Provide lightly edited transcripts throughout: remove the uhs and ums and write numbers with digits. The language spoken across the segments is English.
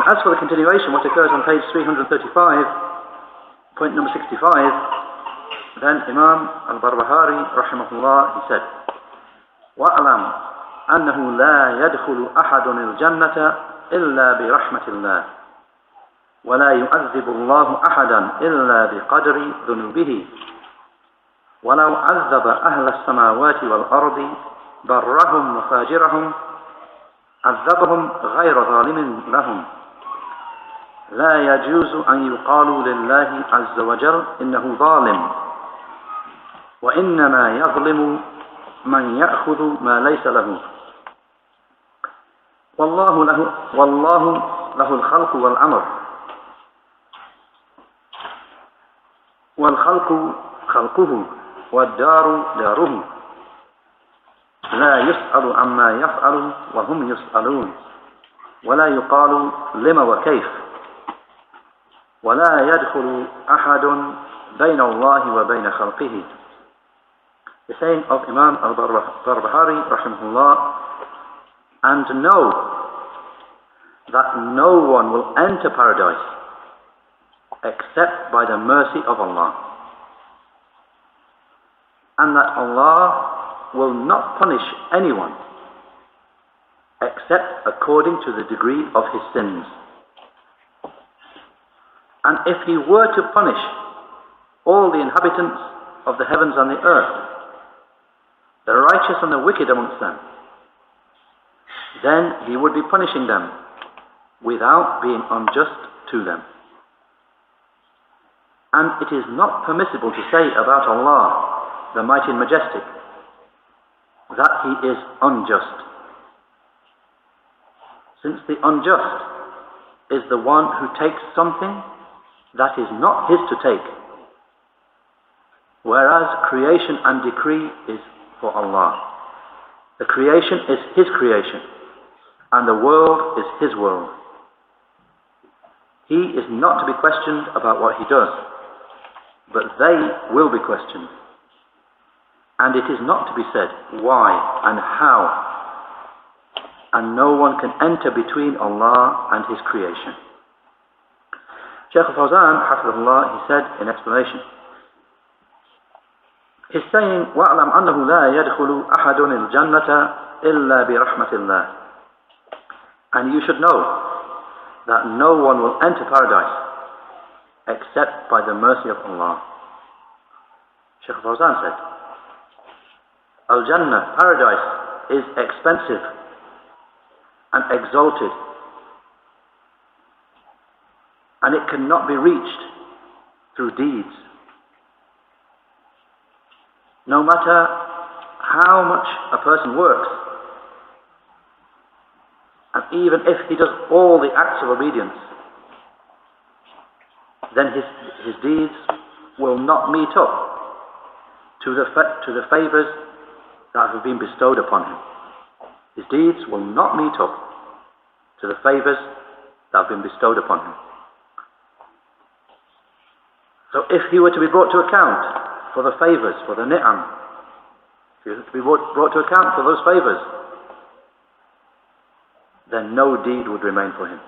And as for the continuation, what occurs on page 335, point number 65, then Imam al-Barbahari, rahimahullah, he said, وَأَعْلَمْ أَنَّهُ لَا يَدْخُلُ أَحَدٌ الْجَنَّةَ إِلَّا بِرَحْمَةِ اللَّهِ وَلَا يُعَذِّبُ اللَّهُ أَحَدًا إِلَّا بِقَدْرِ ذُنُوبِهِ وَلَوْ عَذَّبَ أَهْلَ السَّمَاوَاتِ وَالْأَرْضِ بَرَّهُمْ وَفَاجِرَهُمْ عَذَّبَهُمْ غَيْرَ ظَالِمٍ لَهُمْ لا يجوز أن يقال لله عز وجل إنه ظالم وإنما يظلم من يأخذ ما ليس له والله له الخلق والأمر والخلق خلقه والدار داره لا يسأل عما يفعل وهم يسألون ولا يقال لما وكيف ولا يدخل أحد بين الله وبين خلقه. The saying of Imam al-Barbahari rahimahullah, and know that no one will enter paradise except by the mercy of Allah, and that Allah will not punish anyone except according to the degree of his sins. And if he were to punish all the inhabitants of the heavens and the earth, the righteous and the wicked amongst them, then he would be punishing them without being unjust to them. And it is not permissible to say about Allah, the Mighty and Majestic, that He is unjust, since the unjust is the one who takes something that is not his to take, whereas creation and decree is for Allah. The creation is His creation, and the world is His world. He is not to be questioned about what He does, but they will be questioned. And it is not to be said why and how, and no one can enter between Allah and His creation. Shaykh Fawzan, hafidhullah, he said in explanation, he's saying, وَأَعْلَمْ أَنَّهُ لَا يَدْخُلُ أَحَدٌ الْجَنَّةَ إِلَّا بِرَحْمَةِ اللَّهِ. And you should know that no one will enter paradise except by the mercy of Allah. Shaykh Fawzan said, Al-Jannah, paradise, is expensive and exalted, and it cannot be reached through deeds. No matter how much a person works, and even if he does all the acts of obedience, then his deeds will not meet up to the favors that have been bestowed upon him. His deeds will not meet up to the favors that have been bestowed upon him. So if he were to be brought to account for the favors, for the ni'am, if he were to be brought to account for those favors, then no deed would remain for him.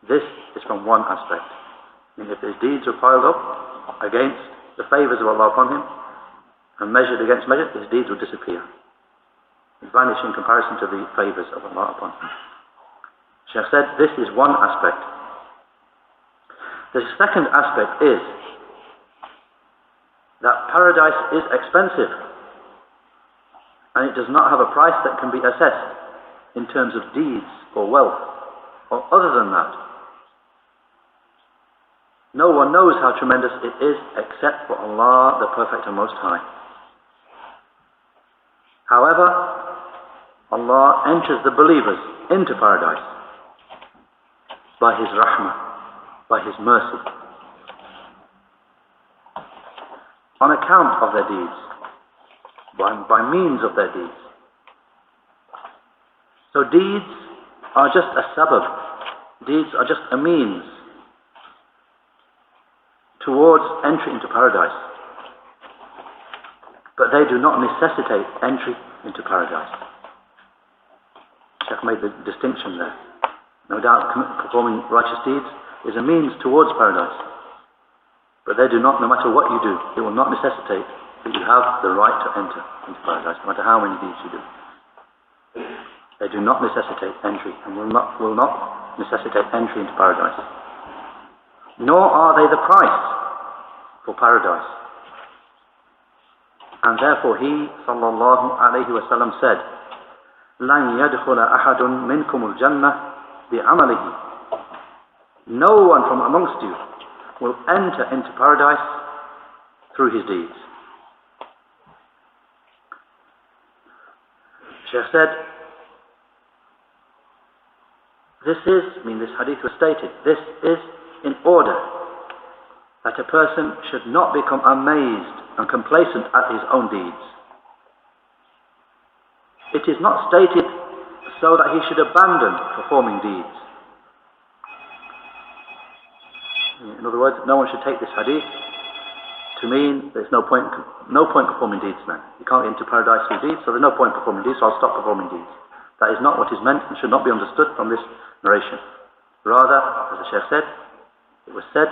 This is from one aspect. I mean, if his deeds were piled up against the favors of Allah upon him, and measured against measure, his deeds would disappear. He'd vanish in comparison to the favors of Allah upon him. Shaykh said, this is one aspect. The second aspect is that paradise is expensive, and it does not have a price that can be assessed in terms of deeds or wealth or other than that. No one knows how tremendous it is except for Allah, the Perfect and Most High. However, Allah enters the believers into paradise by His rahmah, by His mercy, on account of their deeds, by means of their deeds. So deeds are just a sabab, deeds are just a means towards entry into paradise, but they do not necessitate entry into paradise. Shaykh made the distinction there. No doubt performing righteous deeds is a means towards paradise. But they do not, no matter what you do, it will not necessitate that you have the right to enter into paradise, no matter how many deeds you do. They do not necessitate entry and will not necessitate entry into paradise. Nor are they the price for paradise. And therefore he, sallallahu alayhi wa sallam, said, لَنْ يَدْخُلَ أَحَدٌ مِنْكُمُ الْجَنَّةِ بِعَمَلِهِ. No one from amongst you will enter into paradise through his deeds. Shaykh said, this hadith was stated, this is in order that a person should not become amazed and complacent at his own deeds. It is not stated so that he should abandon performing deeds. In other words, no one should take this hadith to mean there's no point performing deeds then. You can't get into paradise through deeds, so there's no point performing deeds, so I'll stop performing deeds. That is not what is meant and should not be understood from this narration. Rather, as the Shaykh said, it was said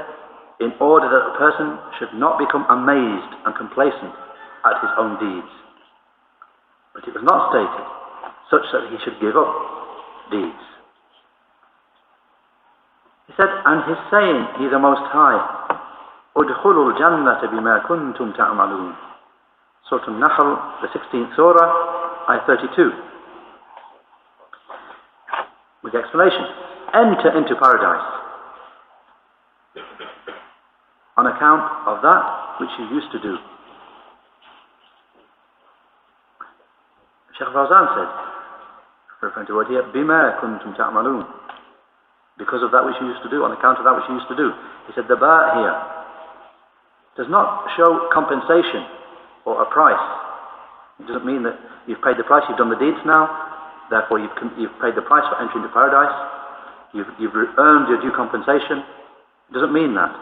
in order that a person should not become amazed and complacent at his own deeds. But it was not stated such that he should give up deeds. He said, and his saying, he the Most High, أُدْخُلُوا الْجَنَّةَ بِمَا كُنْتُمْ تَعْمَلُونَ. Surah An-Nahl, the 16th Surah, Ayah 32. With the explanation, enter into paradise on account of that which you used to do. Shaykh Fawzan said, referring to the word here, بِمَا كُنْتُمْ تَعْمَلُونَ. Because of that which you used to do, on account of that which you used to do. He said, the ba here does not show compensation or a price. It doesn't mean that you've paid the price, you've done the deeds now, therefore you've paid the price for entering into paradise, you've earned your due compensation. It doesn't mean that.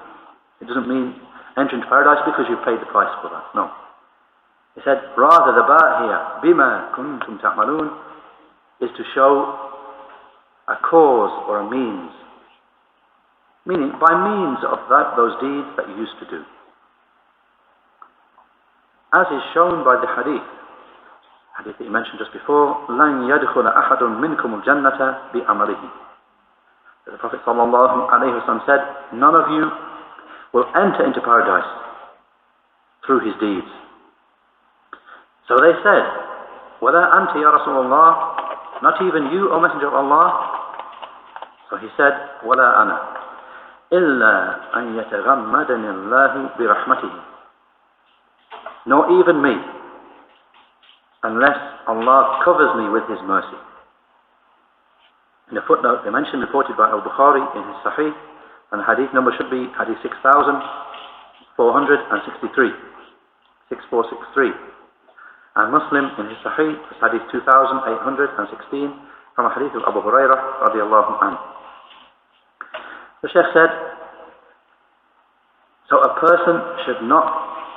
It doesn't mean enter into paradise because you've paid the price for that. No. He said, rather the ba here, bima kuntum ta'malun, is to show a cause or a means. Meaning, by means of those deeds that you used to do. As is shown by the hadith that you mentioned just before, لَنْ يَدْخُلَ أَحَدٌ مِنْكُمُ الْجَنَّةَ بِعَمَلِهِ. The Prophet ﷺ said, none of you will enter into paradise through his deeds. So they said, وَلَا أَنْتِ يَا رَسُولَ اللَّهِ, not even you, O Messenger of Allah. So he said, وَلَا أَنَا إِلَّا أَنْ يَتَغَمَّدَنِ اللَّهُ بِرَحْمَتِهِ. Nor even me, unless Allah covers me with His mercy. In a footnote, they mentioned, reported by Al-Bukhari in his Sahih, and the hadith number should be hadith 6463, 6463. And Muslim in his Sahih, hadith 2816, from a hadith of Abu Hurairah radiallahu anhu. The Shaykh said, so a person should not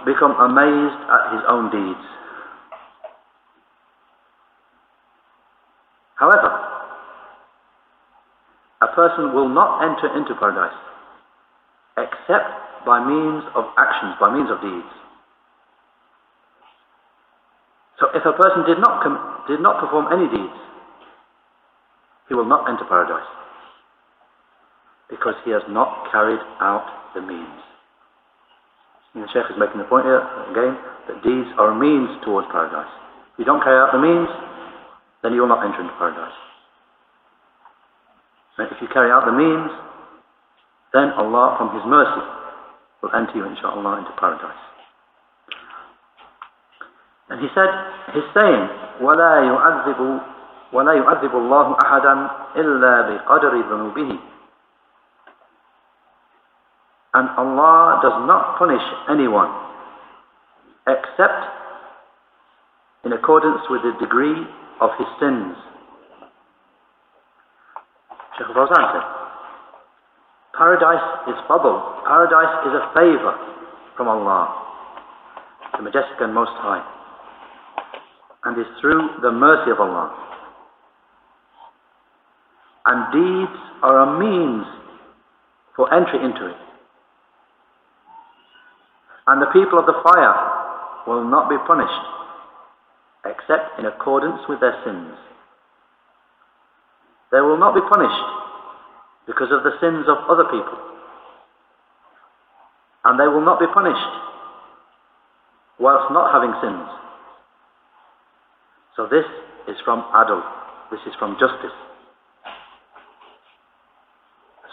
become amazed at his own deeds. However, a person will not enter into paradise except by means of actions, by means of deeds. So if a person did not perform any deeds, he will not enter paradise because he has not carried out the means. And the Shaykh is making the point here, again, that deeds are a means towards paradise. If you don't carry out the means, then you will not enter into paradise. And if you carry out the means, then Allah, from His mercy, will enter you, inshaAllah, into paradise. And he said, his saying, وَلَا يُعَذِّبُ اللَّهُ أَحَدًا إِلَّا بِقَدْرِ ذُنُوبِهِ. And Allah does not punish anyone except in accordance with the degree of his sins. Shaykh Fawzan said, paradise is fadl, paradise is a favor from Allah, the Majestic and Most High, and is through the mercy of Allah. and deeds are a means for entry into it. And the people of the fire will not be punished except in accordance with their sins. They will not be punished because of the sins of other people. And they will not be punished whilst not having sins. So this is from adl, this is from justice.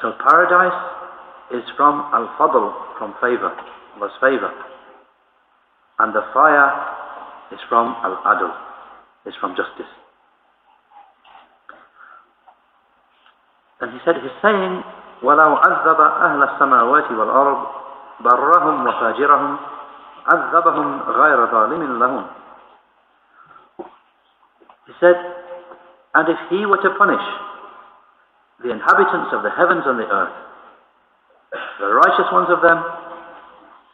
So paradise is from al-fadl, from favor, Allah's favor. And the fire is from al-adl, is from justice. And he said, he's saying, وَلَوْ عَذَّبَ أَهْلَ السَّمَاوَاتِ وَالْأَرْضِ بَرَّهُمْ وَفَاجِرَهُمْ عَذَّبَهُمْ غَيْرَ ظَالِمٍ لَهُمْ. He said, and if he were to punish the inhabitants of the heavens and the earth, the righteous ones of them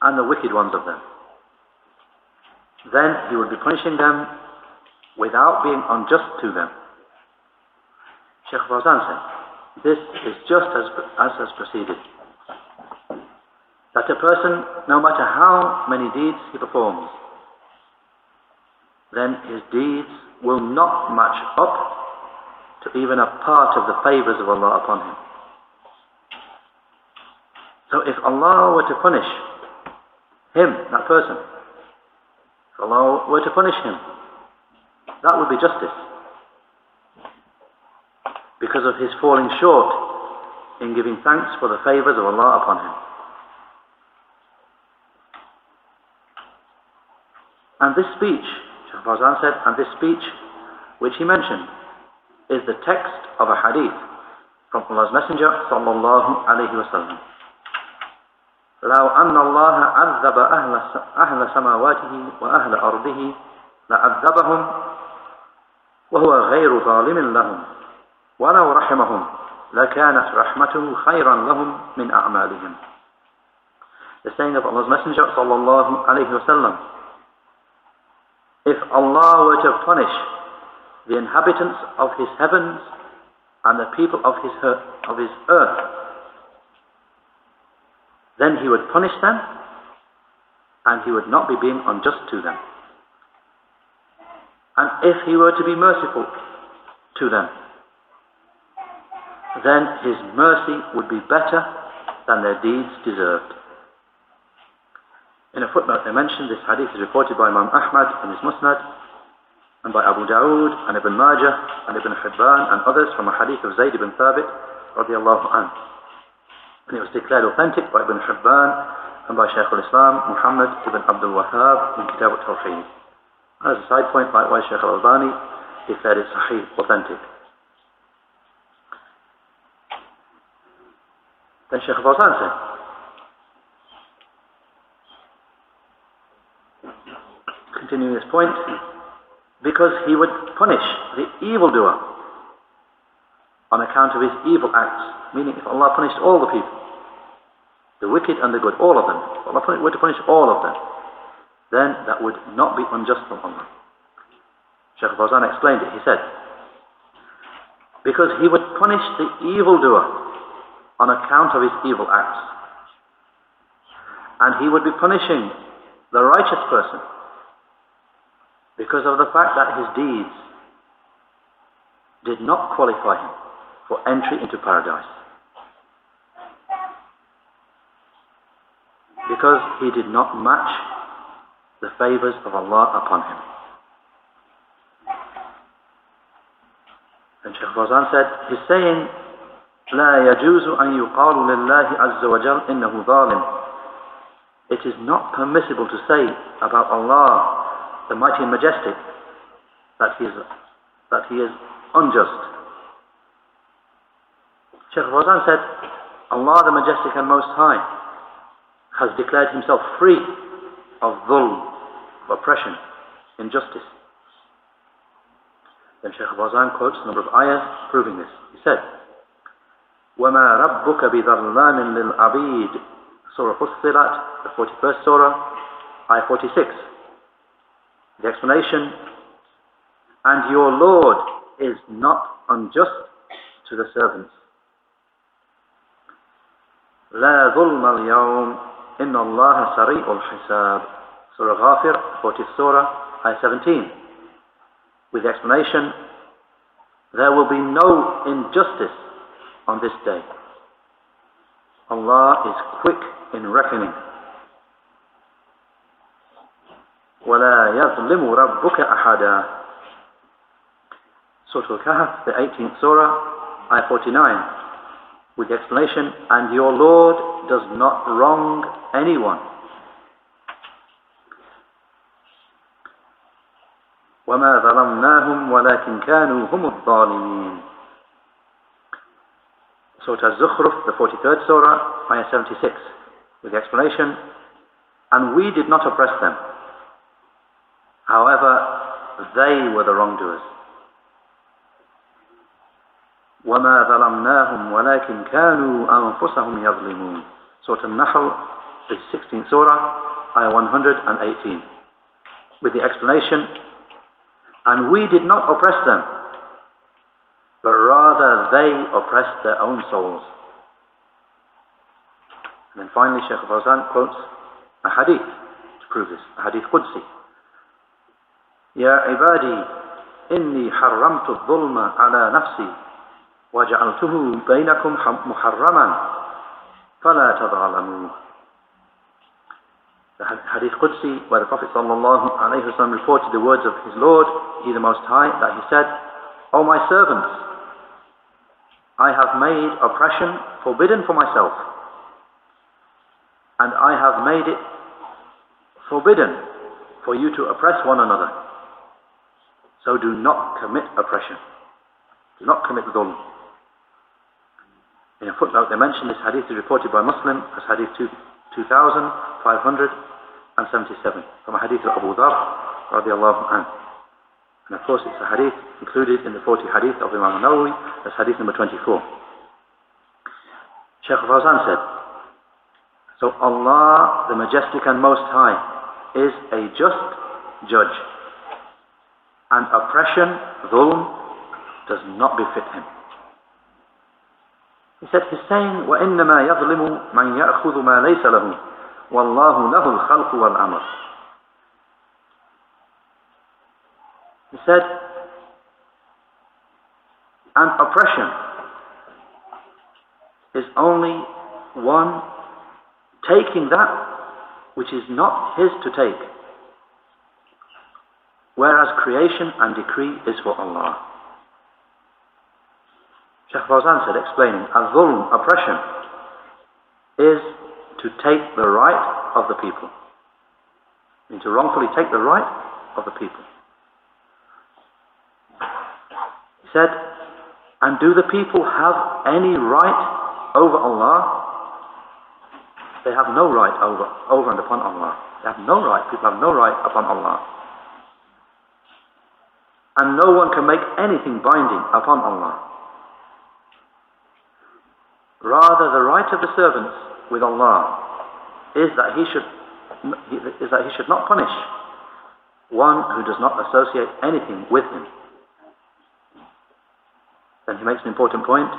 and the wicked ones of them, then he would be punishing them without being unjust to them. Shaykh Fawzan said, this is just as has proceeded. That a person, no matter how many deeds he performs, then his deeds will not match up to even a part of the favors of Allah upon him. So if Allah were to punish him, that person, if Allah were to punish him, that would be justice, because of his falling short in giving thanks for the favors of Allah upon him. And this speech, Shaykh Fawzan said, and this speech which he mentioned is the text of a hadith from Allah's Messenger sallallahu alayhi wa sallam. لو أن الله عذب أهل سماواته وأهل أرضه لعذبهم وهو غير ظالم لهم ولو رحمهم لكانت رحمته خيرا لهم من أعمالهم. The saying of Allah's Messenger sallallahu alayhi wa sallam, if Allah were to punish the inhabitants of his heavens and the people of his earth, then he would punish them and he would not be being unjust to them. And if he were to be merciful to them, then his mercy would be better than their deeds deserved. In a footnote they mentioned this hadith is reported by Imam Ahmad in his Musnad, and by Abu Dawood and Ibn Majah and Ibn Hibban and others from a hadith of Zayd ibn Thabit radiyallahu anhu. And it was declared authentic by Ibn Hibban and by Shaykh al-Islam Muhammad ibn Abdul Wahhab in Kitab al-Tawheed. As a side point, likewise Shaykh al-Albani declared it sahih, authentic. Then Shaykh Fawzan said, continuing this point, because he would punish the evildoer on account of his evil acts, meaning if Allah punished all the people, the wicked and the good, all of them, if Allah were to punish all of them, then that would not be unjust from Allah. Shaykh Fawzan explained it. He said, because he would punish the evildoer on account of his evil acts, and he would be punishing the righteous person because of the fact that his deeds did not qualify him for entry into paradise, because he did not match the favors of Allah upon him. And Shaykh Fawzan said, he's saying, لا يجوز أن يقال لله عز وجل إنه ظالم. It is not permissible to say about Allah, the mighty and majestic, that he is unjust. Shaykh Fawzan said, Allah the majestic and most high has declared himself free of dhulm, of oppression, injustice. Then Shaykh Fawzan quotes a number of ayahs proving this. He said, وَمَا رَبُّكَ بِظَلَّامٍ لِلْعَبِيدِ Surah Fussilat, the 41st Surah, ayah 46. The explanation, and your Lord is not unjust to the servants. لا ظلم اليوم إن الله سريع الحساب. Surah Ghafir, 40th Surah, Ayah 17. With the explanation, there will be no injustice on this day. Allah is quick in reckoning. وَلَا يَظْلِمُ رَبُّكَ أَحَدًا. Surah Al-Kahf, the 18th Surah, Ayah 49. With the explanation, and your Lord does not wrong anyone. وَمَا ظَلَمْنَاهُمْ وَلَكِنْ كَانُوا هُمُ الظَّالِمِينَ. Surah Az-Zukhruf, the 43rd Surah, Ayah 76. With the explanation, and we did not oppress them. However, they were the wrongdoers. وَمَا ظَلَمْنَاهُمْ وَلَكِنْ كَانُوا أَنفُسَهُمْ يَظْلِمُونَ. Surah An-Nahl, the 16th Surah, Ayah 118. With the explanation, and we did not oppress them, but rather they oppressed their own souls. And then finally, Shaykh Fawzan quotes a hadith to prove this, a hadith Qudsi. يَا عِبَادِي إِنِّي حَرَّمْتُ الظُّلْمَ عَلَى نَفْسِي وَجَعَلْتُهُ بَيْنَكُمْ مُحَرَّمًا فَلَا تَظَالَمُوا. The hadith Qudsi, where the Prophet ﷺ reported the words of his Lord, He the Most High, that he said, O my servants, I have made oppression forbidden for myself, and I have made it forbidden for you to oppress one another. So do not commit oppression. Do not commit dhulm. In a footnote they mention this hadith is reported by Muslim as hadith 2577 from a hadith of Abu Dhar radiallahu anhu. And of course it's a hadith included in the 40 hadith of Imam Nawawi as hadith number 24. Shaykh Fawzan said, so Allah the Majestic and Most High is a just judge, and oppression, dhulm, does not befit him. He said, he's saying, وَإِنَّمَا يَظْلِمُ مَنْ يَأْخُذُ مَا لَيْسَ لَهُ وَاللَّهُ لَهُ الْخَلْقُ وَالْأَمْرُ. He said, and oppression is only one taking that which is not his to take, whereas creation and decree is for Allah. Shaykh Fawzan said, explaining, al-dhulm, oppression, is to take the right of the people. I mean, to wrongfully take the right of the people. He said, and do the people have any right over Allah? They have no right over and upon Allah. They have no right. People have no right upon Allah. And no one can make anything binding upon Allah. Rather, the right of the servants with Allah is that he should not punish one who does not associate anything with him. Then he makes an important point.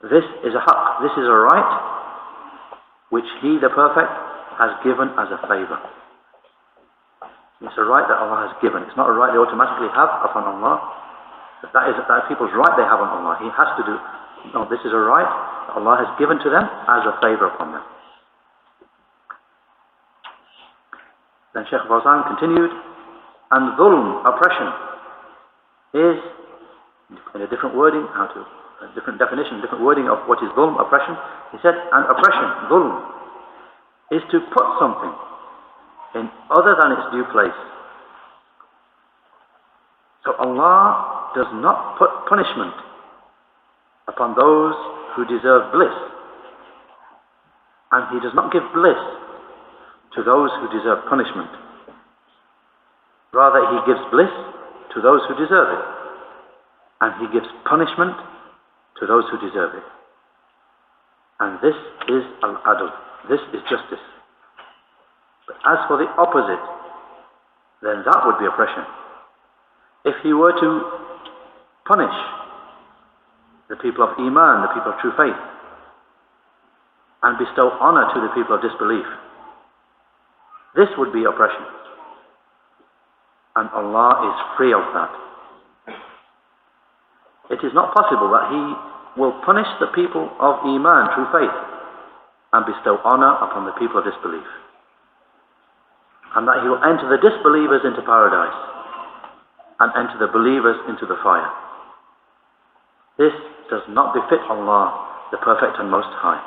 This is a haqq, this is a right which He the Perfect has given as a favour. It's a right that Allah has given. It's not a right they automatically have upon Allah. That is people's right they have on Allah. He has to do. No, this is a right that Allah has given to them as a favour upon them. Then Shaykh Fawzan continued, and dhulm, oppression, is, in a different wording, a different definition, different wording of what is dhulm, oppression. He said, and oppression, dhulm, is to put something in other than its due place. So Allah does not put punishment upon those who deserve bliss, and He does not give bliss to those who deserve punishment. Rather, He gives bliss to those who deserve it, and He gives punishment to those who deserve it. And this is al-adl, this is justice. But as for the opposite, then that would be oppression. If He were to punish, the people of Iman, the people of true faith, and bestow honor to the people of disbelief. This would be oppression. And Allah is free of that. It is not possible that He will punish the people of Iman, true faith, and bestow honor upon the people of disbelief. And that He will enter the disbelievers into paradise and enter the believers into the fire. This does not befit Allah, the Perfect and Most High.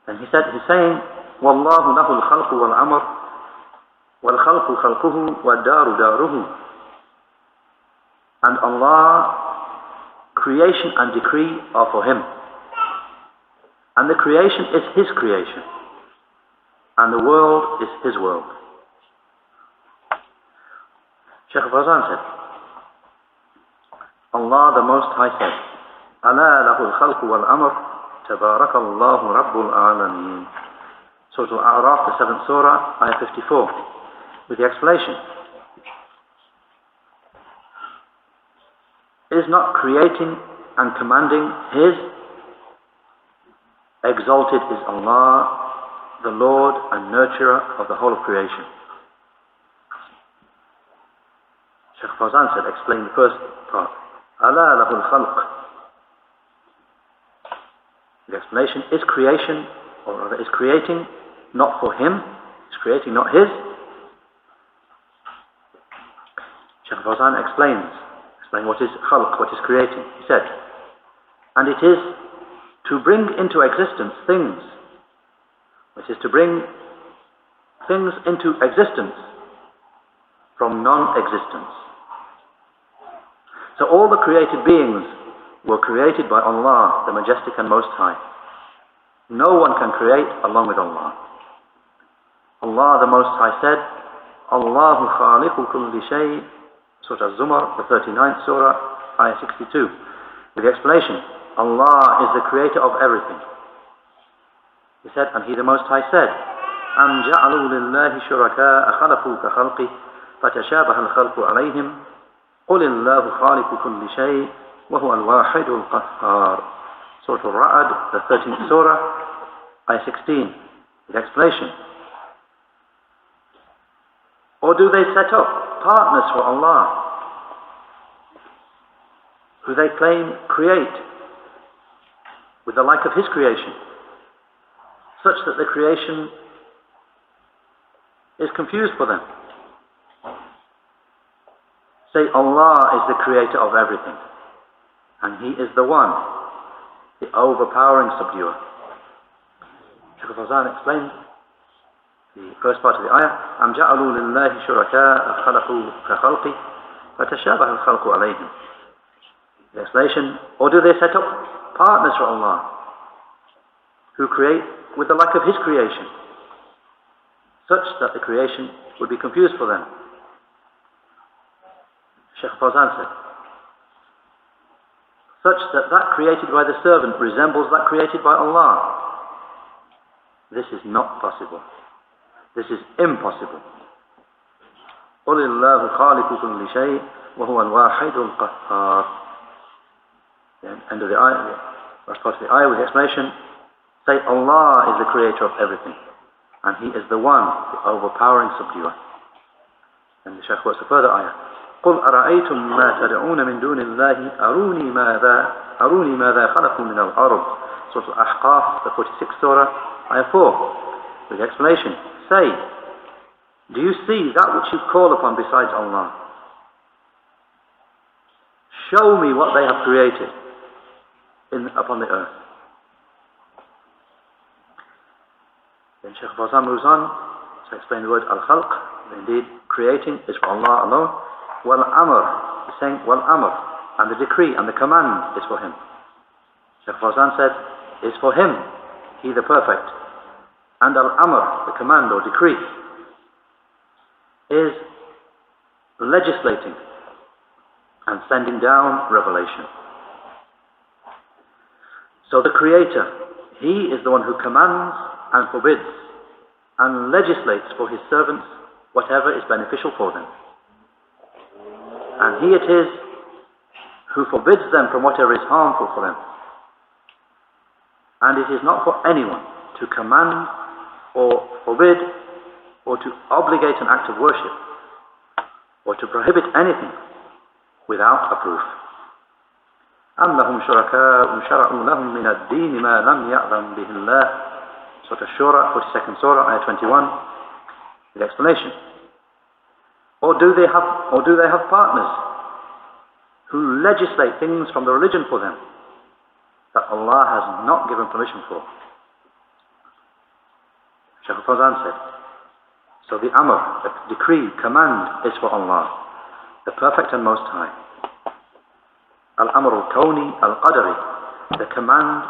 And He's saying, وَاللَّهُ لَهُ الْخَلْقُ وَالْأَمْرُ وَالْخَلْقُ خَلْقُهُ وَالدَّارُ دَارُهُ. And Allah, creation and decree are for Him. And the creation is His creation. And the world is His world. Shaykh Fawzan said, Allah the Most High said, أَلَا لَهُ الْخَلْقُ وَالْأَمْرُ تَبَارَكَ اللَّهُ رَبُّ الْعَالَمِينَ. Surah Al-A'raf, the 7th Surah, Ayah 54, with the explanation. Is not creating and commanding His? Exalted is Allah, the Lord and nurturer of the whole of creation. Shaykh Fawzan said, explain the first part. أَلَا لَهُ الْخَلْقُ. The explanation is creation, or rather is creating not for Him, is creating not His. Shaykh Fawzan explain what is khalq, what is creating. He said, and it is to bring into existence things. It is to bring things into existence from non-existence. So all the created beings were created by Allah, the Majestic and Most High. No one can create along with Allah. Allah the Most High said, Allahu khaliqu kulli shay, Surah Az-Zumar, the 39th Surah, Ayah 62, with the explanation, Allah is the creator of everything. He said, and He the Most High said, أَمْ جَعَلُوا لِلَّهِ شُرَكَاءَ خَلَقُوا كَخَلْقِهِ فَتَشَابَهَ الْخَلْقُ عَلَيْهِمْ قُلِ اللَّهُ خَالِقُ كُلِّ شَيْءٍ وَهُوَ الْوَاحِدُ الْقَهَّارُ. Surah Al-Ra'd, the 13th Surah, Ayah 16, with explanation. Or do they set up partners for Allah, who they claim create with the like of His creation, such that the creation is confused for them? Say, Allah is the creator of everything, and He is the one, the overpowering subduer. Shaykh Fawzan explained the first part of the ayah, أَمْ جَعَلُوا لِلَّهِ شُرَكَاءَ خَلَقُوا كَخَلْقِهِ فَتَشَابَهَ الْخَلْقُ عَلَيْهِمْ. The explanation, or do they set up partners for Allah, who create with the like of His creation, such that the creation would be confused for them? Shaykh Fawzan said, such that that created by the servant resembles that created by Allah. This is not possible. This is impossible. قُلِ اللَّهُ خَالِقُ كُلِّ شَيْءٍ وَهُوَ الْوَاحِدُ الْقَهَّارُ. The end of the ayah, the last part of the ayah with the explanation, say, Allah is the creator of everything, and He is the one, the overpowering subduer. And the Shaykh quotes a further ayah, قُلْ أَرَأَيْتُمْ مَا تَدْعُونَ مِن دُونِ اللَّهِ أَرُونِي مَاذَا خَلَقُوا مِنَ الْأَرْضِ. Surah Al-Ahqaf, the 46th Surah, ayah 4, with the explanation, say, do you see that which you call upon besides Allah? Show me what they have created upon the earth. Then Shaykh Fawzan moves on to explain the word al-khalq. Indeed, creating is for Allah alone. Wal-amr, he's saying wal-amr, and the decree and the command is for Him. Shaykh Fawzan said, is for Him, He the Perfect. And al-amr, the command or decree, is legislating and sending down revelation. So the Creator, He is the one who commands and forbids and legislates for His servants whatever is beneficial for them. And He it is who forbids them from whatever is harmful for them. And it is not for anyone to command or forbid or to obligate an act of worship or to prohibit anything without a proof. أَمْ لَهُمْ شُرَكَاءُ شَرَعُوا لَهُم مِّنَ الدِّينِ مَا لَمْ يَأْذَنْ بِهِ اللَّهُ. Surah Shura, 42nd Surah, Ayah 21. The explanation. Or do they have partners who legislate things from the religion for them that Allah has not given permission for? Shaykh Fawzan said, so the amr, the decree, command is for Allah, the perfect and most high. Al-amr al-kawni al-qadari, the command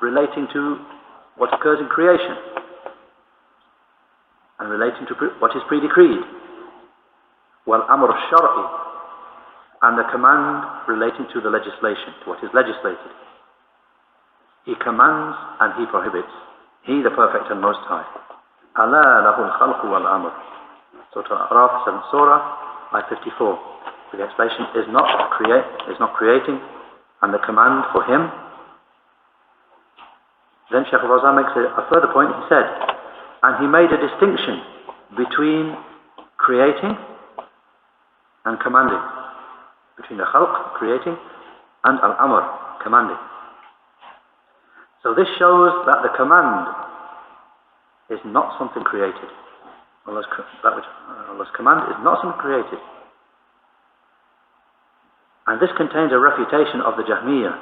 relating to what occurs in creation and relating to what is pre-decreed. Wal-amr al-shar'i, and the command relating to the legislation, to what is legislated. He commands and He prohibits. He the perfect and most high. Allaah lahu al-khalqu wal-amr. Surah Al-Araf, 7th Surah, Ayah 54. The explanation is not creating, and the command for Him. Then Shaykh Fawzan makes a further point. He said, and He made a distinction between creating and commanding, between the khalq, creating, and al-amr, commanding. So this shows that the command is not something created. Allah's command is not something created. And this contains a refutation of the Jahmiyyah,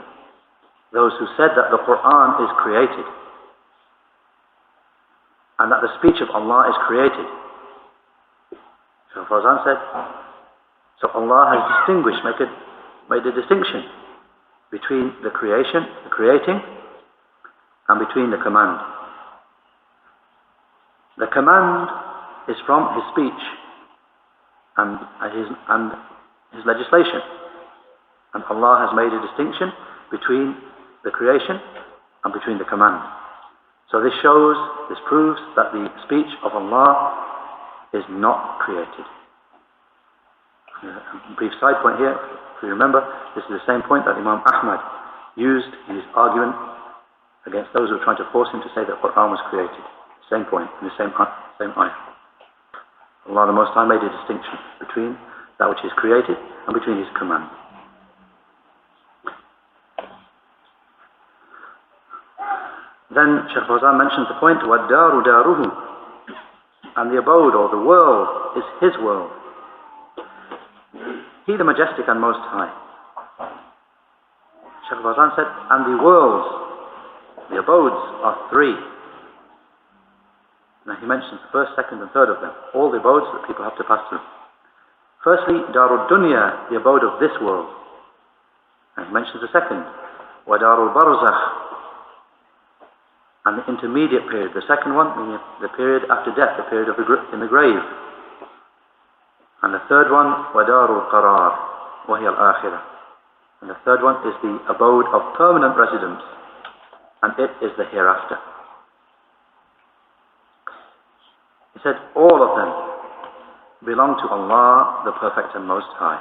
those who said that the Quran is created and that the speech of Allah is created. So Fawzan said, so Allah has distinguished, made a distinction between the creation, the creating, and between the command. The command is from His speech and His legislation. And Allah has made a distinction between the creation and between the command. So this proves that the speech of Allah is not created. A brief side point here, if you remember, this is the same point that Imam Ahmad used in his argument against those who were trying to force him to say that Quran was created. Same point, in the same ayah. Allah the Most High made a distinction between that which is created and between His command. Then Shaykh Fawzan mentions the point, وَالدَّارُ دَارُهُ, and the abode or the world is His world. He the Majestic and Most High. Shaykh Fawzan said, and the worlds, the abodes are three. Now he mentions the first, second and third of them, all the abodes that people have to pass through. Firstly, Darul Dunya, the abode of this world. And he mentions the second, wa Darul Barzakh, and the intermediate period. The second one, meaning the period after death, the period in the grave. And the third one, wa Darul Qarar, wa hiya al-akhirah. And the third one is the abode of permanent residence, and it is the hereafter. He said, all of them belong to Allah, the Perfect and Most High.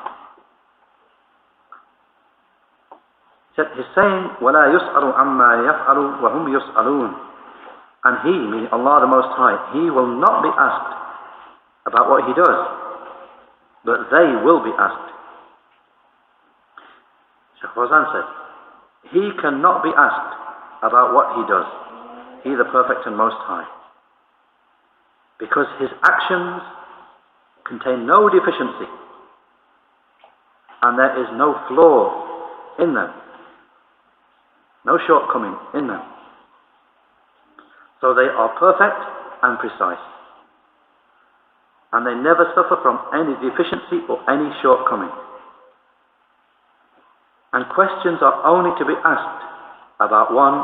He said, he's saying, وَلَا يُسْأَلُ عَمَّا يَفْعَلُ وَهُمْ يُسْأَلُونَ. And He, meaning Allah the Most High, He will not be asked about what He does, but they will be asked. Shaykh Fawzan said, He cannot be asked about what He does, He the Perfect and Most High, because His actions contain no deficiency and there is no flaw in them, no shortcoming in them. So they are perfect and precise, and they never suffer from any deficiency or any shortcoming. And questions are only to be asked about one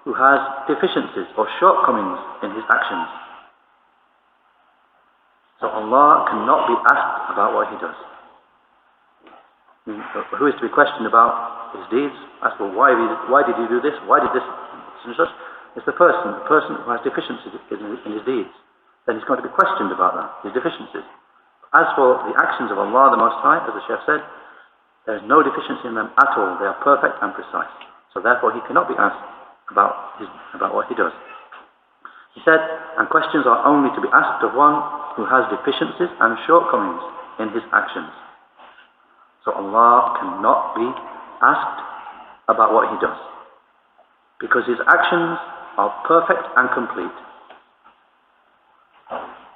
who has deficiencies or shortcomings in his actions. So Allah cannot be asked about what He does. Who is to be questioned about his deeds? Asked, well, why did you do this? Why did this? And such. It's the person who has deficiencies in his deeds. Then he's going to be questioned about that, his deficiencies. As for the actions of Allah the Most High, as the Shaykh said, There is no deficiency in them at all. They are perfect and precise. So therefore he cannot be asked about what he does. He said, and questions are only to be asked of one who has deficiencies and shortcomings in his actions. So Allah cannot be asked about what he does, because his actions are perfect and complete.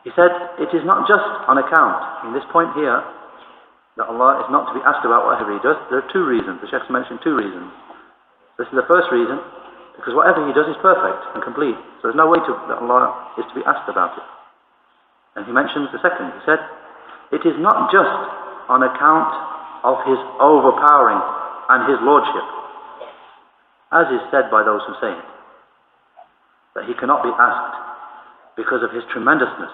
He said, it is not just on account, in this point here, that Allah is not to be asked about whatever he does. There are two reasons. The Shaykh mentioned two reasons. This is the first reason, because whatever he does is perfect and complete. So there's no way that Allah is to be asked about it. And he mentions the second. He said, it is not just on account of his overpowering and his lordship, as is said by those who say it, that he cannot be asked because of his tremendousness,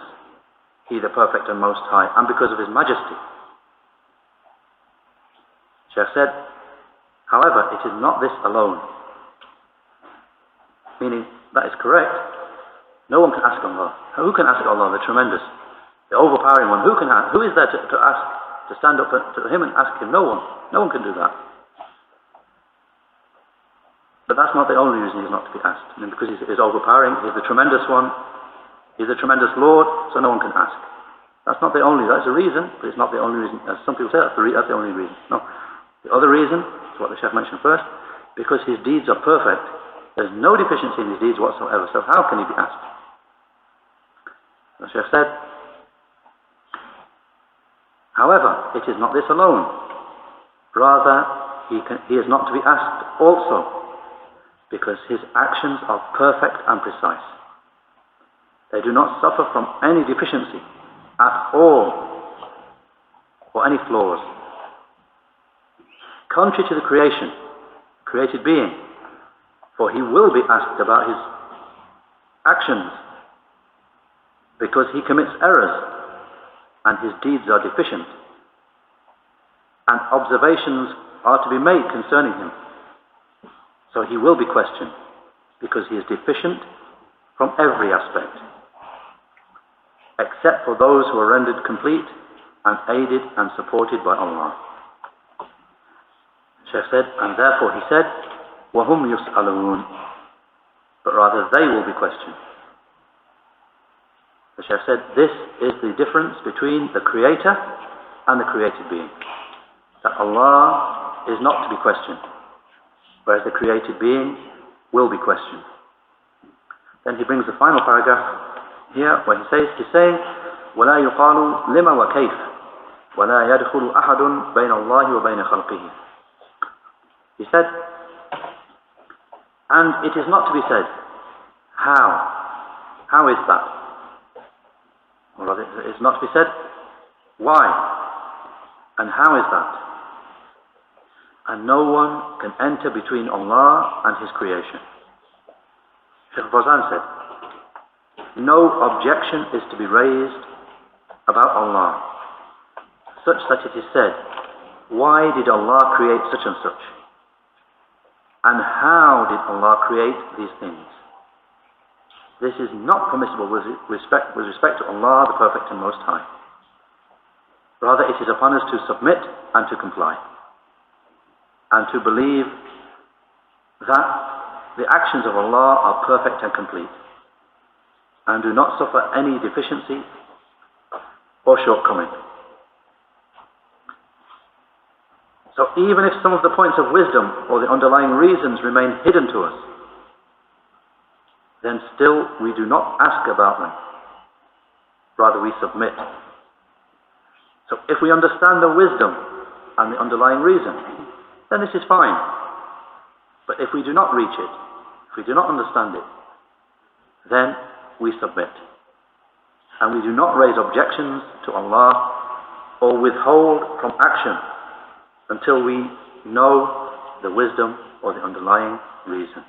he the perfect and most high, and because of his majesty. Shaykh said, however, it is not this alone. Meaning, that is correct. No one can ask Allah. Who can ask Allah, the tremendous, the overpowering one? Who is there to ask, to stand up to him and ask him? No one. No one can do that. But that's not the only reason he's not to be asked. I mean, because he's overpowering, he's the tremendous one, he's the tremendous Lord, so no one can ask. That's not the only, that's a reason, but it's not the only reason. As some people say, that's the only reason. No. The other reason, is what the Shaykh mentioned first, because his deeds are perfect. There's no deficiency in his deeds whatsoever, so how can he be asked? The Shaykh said, however, it is not this alone. Rather, he is not to be asked also, because his actions are perfect and precise. They do not suffer from any deficiency at all, or any flaws. Contrary to the created being, for he will be asked about his actions, because he commits errors and his deeds are deficient, and observations are to be made concerning him. So he will be questioned, because he is deficient from every aspect, except for those who are rendered complete and aided and supported by Allah. Shaykh said, and therefore he said, وَهُمْ يُسْأَلُونَ, but rather they will be questioned. The Shaykh said, this is the difference between the creator and the created being. That Allah is not to be questioned, whereas the created being will be questioned. Then he brings the final paragraph here, where he's saying, وَلَا يُقَالُ لِمَ وَكَيْفَ وَلَا يَدْخُلُ أَحَدٌ بَيْنَ اللَّهِ وَبَيْنَ خَلْقِهِ. He said, and it is not to be said, how? How is that? Or rather, it's not to be said, why? And how is that? And no one can enter between Allah and His creation. Shaykh Fawzan said, no objection is to be raised about Allah, such that it is said, why did Allah create such and such? And how did Allah create these things? This is not permissible with respect to Allah, the Perfect and Most High. Rather, it is upon us to submit and to comply, and to believe that the actions of Allah are perfect and complete, and do not suffer any deficiency or shortcoming. So even if some of the points of wisdom or the underlying reasons remain hidden to us, then still we do not ask about them. Rather, we submit. So if we understand the wisdom and the underlying reason, then this is fine. But if we do not reach it, if we do not understand it, then we submit. And we do not raise objections to Allah or withhold from action until we know the wisdom or the underlying reason.